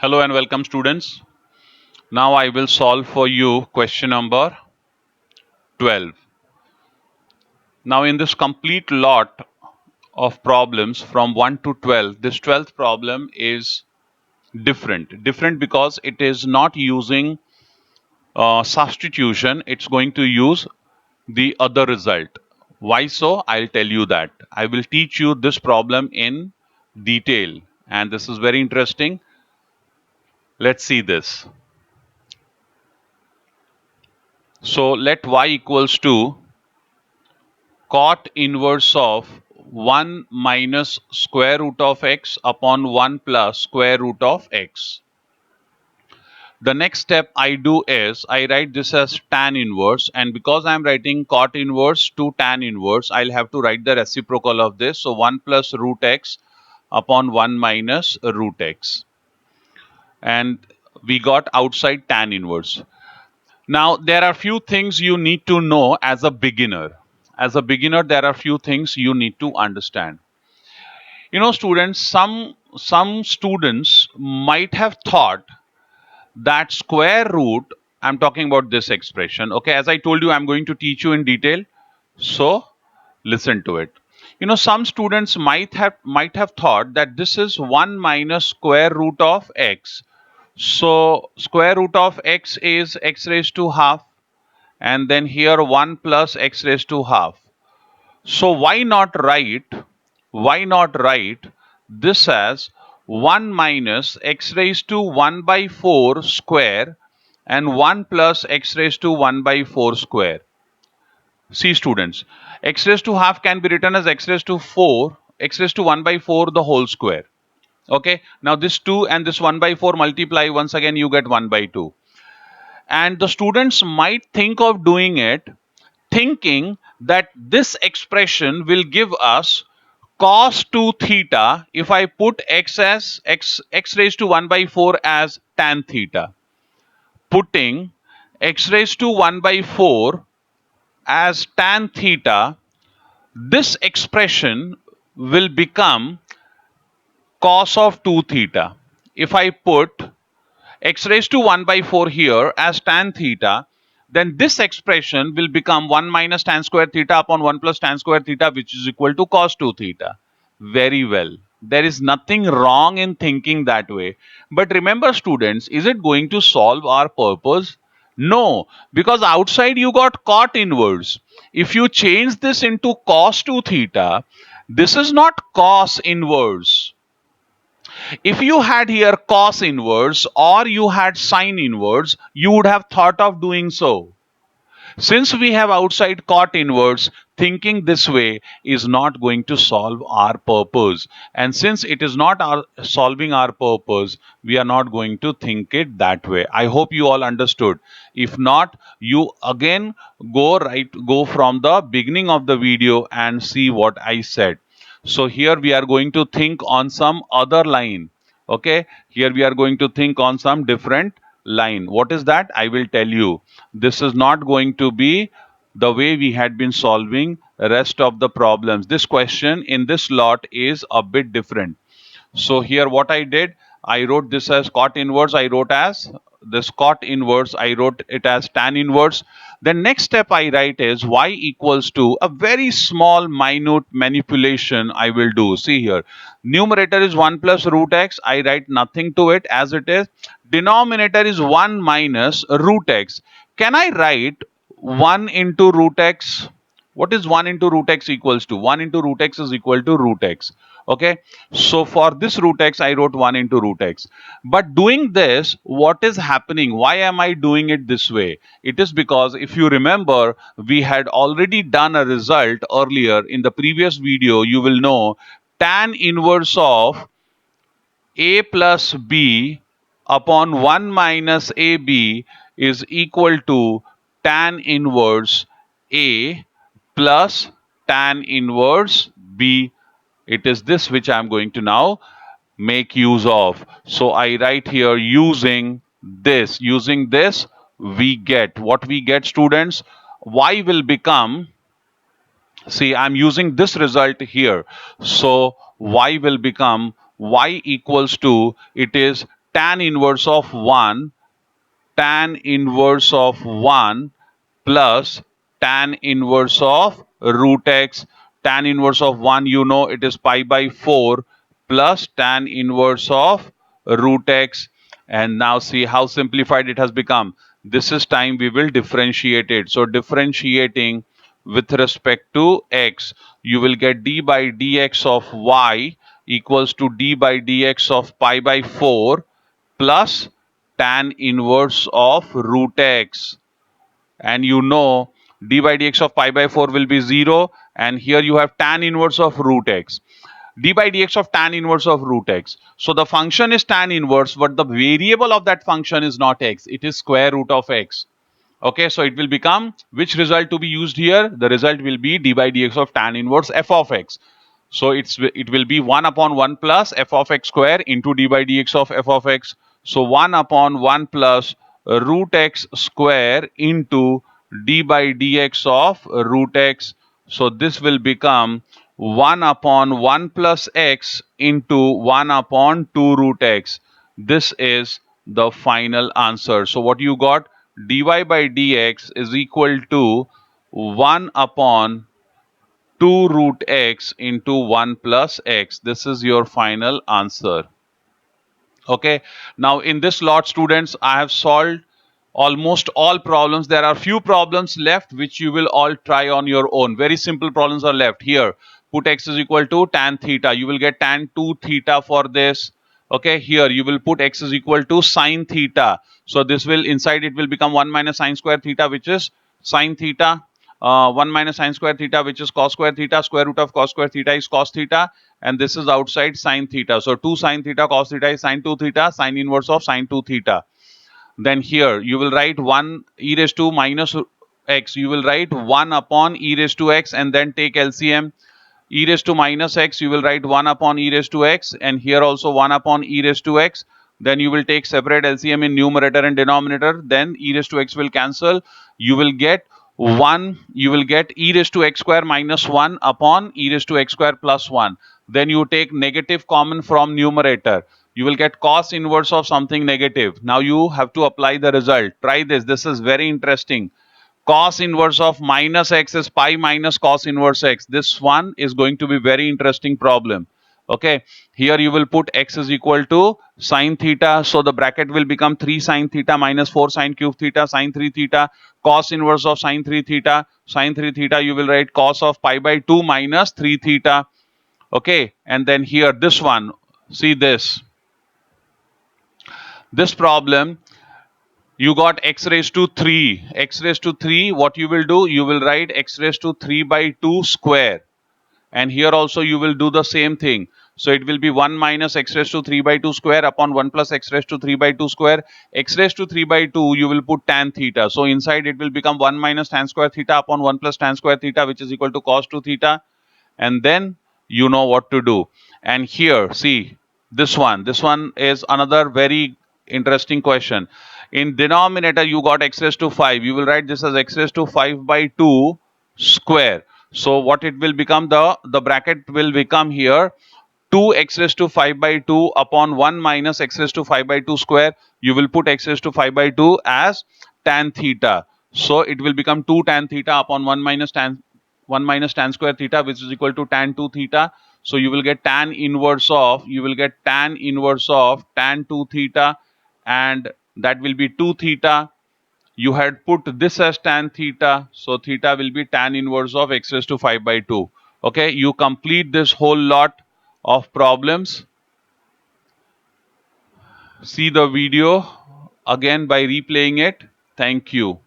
Hello and welcome students. Now I will solve for you question number 12. Now in this complete lot of problems from 1 to 12, this 12th problem is different. Different because it is not using substitution, it's going to use the other result. Why so? I'll tell you that. I will teach you this problem in detail and this is very interesting. Let's see this. So let y equals to cot inverse of 1 minus square root of x upon 1 plus square root of x. The next step I do is I write this as tan inverse, and because I'm writing cot inverse to tan inverse, I'll have to write the reciprocal of this. So 1 plus root x upon 1 minus root x. And we got outside tan inverse. Now, there are few things you need to know as a beginner. As a beginner, there are few things you need to understand. You know, students, some students might have thought that square root, I'm talking about this expression. Okay, as I told you, I'm going to teach you in detail. So listen to it. You know, some students might have thought that this is 1 minus square root of x. So square root of x is x raised to half, and then here 1 plus x raised to half. So why not write this as 1 minus x raised to 1 by 4 square and 1 plus x raised to 1 by 4 square. See students, x raised to half can be written as x raised to 4, x raised to 1 by 4 the whole square. Okay, now this 2 and this 1 by 4 multiply, once again you get 1 by 2. And the students might think of doing it thinking that this expression will give us cos 2 theta if I put x as x raised to 1 by 4 as tan theta. Putting x raised to 1 by 4 as tan theta, this expression will become cos of 2 theta. If I put x raised to 1 by 4 here as tan theta, then this expression will become 1 minus tan square theta upon 1 plus tan square theta, which is equal to cos 2 theta. Very well. There is nothing wrong in thinking that way. But remember, students, is it going to solve our purpose? No, because outside you got cot inverse. If you change this into cos 2 theta, this is not cos inverse. If you had here cos inverse or you had sine inverse, you would have thought of doing so. Since we have outside cot inverse, thinking this way is not going to solve our purpose. And since it is not solving our purpose, we are not going to think it that way. I hope you all understood. If not, you again go from the beginning of the video and see what I said. So here we are going to think on some other line. Okay, here we are going to think on some different line. What is that? I will tell you. This is not going to be the way we had been solving rest of the problems. This question in this lot is a bit different. So here what I did, I wrote this as cot inverse. I wrote as this cot inverse. I wrote it as tan inverse. The next step I write is y equals to a very small minute manipulation I will do. See here, numerator is 1 plus root x. I write nothing to it as it is. Denominator is 1 minus root x. Can I write 1 into root x? What is 1 into root x equals to? 1 into root x is equal to root x. Okay, so for this root x I wrote 1 into root x. But doing this, what is happening? Why am I doing it this way? It is because if you remember, we had already done a result earlier in the previous video. You will know tan inverse of a plus b upon 1 minus ab is equal to tan inverse a plus tan inverse b. It is this which I am going to now make use of. So I write here using this. Using this, we get what we get, students. Y will become, see, I'm using this result here. So y will become y equals to, it is tan inverse of 1 plus tan inverse of root x. Tan inverse of 1, you know, it is pi by 4 plus tan inverse of root x. And now see how simplified it has become. This is time we will differentiate it. So differentiating with respect to x, you will get d by dx of y equals to d by dx of pi by 4 plus tan inverse of root x. And you know d by dx of pi by 4 will be 0, and here you have tan inverse of root x. D by dx of tan inverse of root x. So the function is tan inverse, but the variable of that function is not x, it is square root of x. Okay, so it will become, which result to be used here? The result will be d by dx of tan inverse f of x. So it will be 1 upon 1 plus f of x square into d by dx of f of x. So 1 upon 1 plus root x square into d by dx of root x. So this will become 1 upon 1 plus x into 1 upon 2 root x. This is the final answer. So what you got? Dy by dx is equal to 1 upon 2 root x into 1 plus x. This is your final answer. Okay, now in this lot, students, I have solved almost all problems. There are few problems left which you will all try on your own. Very simple problems are left here. Put x is equal to tan theta. You will get tan 2 theta for this. Okay, here you will put x is equal to sine theta. So this will, inside it will become 1 minus sine square theta, which is sine theta. 1 minus sine square theta, which is cos square theta. Square root of cos square theta is cos theta, and this is outside sine theta. So 2 sine theta cos theta is sine 2 theta, sine inverse of sine 2 theta. Then here you will write 1 e raised to minus x. You will write 1 upon e raised to x and then take LCM. E raised to minus x, you will write 1 upon e raised to x, and here also 1 upon e raised to x. Then you will take separate LCM in numerator and denominator. Then e raised to x will cancel. You will get 1, you will get e raised to x square minus 1 upon e raised to x square plus 1. Then you take negative common from numerator. You will get cos inverse of something negative. Now you have to apply the result. Try this. This is very interesting. Cos inverse of minus x is pi minus cos inverse x. This one is going to be very interesting problem. Okay, here you will put x is equal to sine theta. So the bracket will become 3 sine theta minus 4 sine cube theta sine 3 theta. Cos inverse of sine 3 theta. Sine 3 theta, you will write cos of pi by 2 minus 3 theta. Okay, and then here this one, see this. This problem, you got x raised to 3. X raised to 3, what you will do? You will write x raised to 3 by 2 square. And here also you will do the same thing. So it will be 1 minus x raised to 3 by 2 square upon 1 plus x raised to 3 by 2 square. X raised to 3 by 2, you will put tan theta. So inside it will become 1 minus tan square theta upon 1 plus tan square theta, which is equal to cos 2 theta. And then you know what to do. And here, see, this one is another very interesting question. In denominator, you got x raised to 5. You will write this as x raised to 5 by 2 square. So what it will become, the bracket will become here 2x raised to 5 by 2 upon 1 minus x raised to 5 by 2 square. You will put x raised to 5 by 2 as tan theta. So it will become 2 tan theta upon 1 minus tan square theta, which is equal to tan 2 theta. So you will get tan inverse of tan 2 theta, and that will be 2 theta. You had put this as tan theta, so theta will be tan inverse of x raised to 5 by 2. Okay, you complete this whole lot of problems. See the video again by replaying it. Thank you.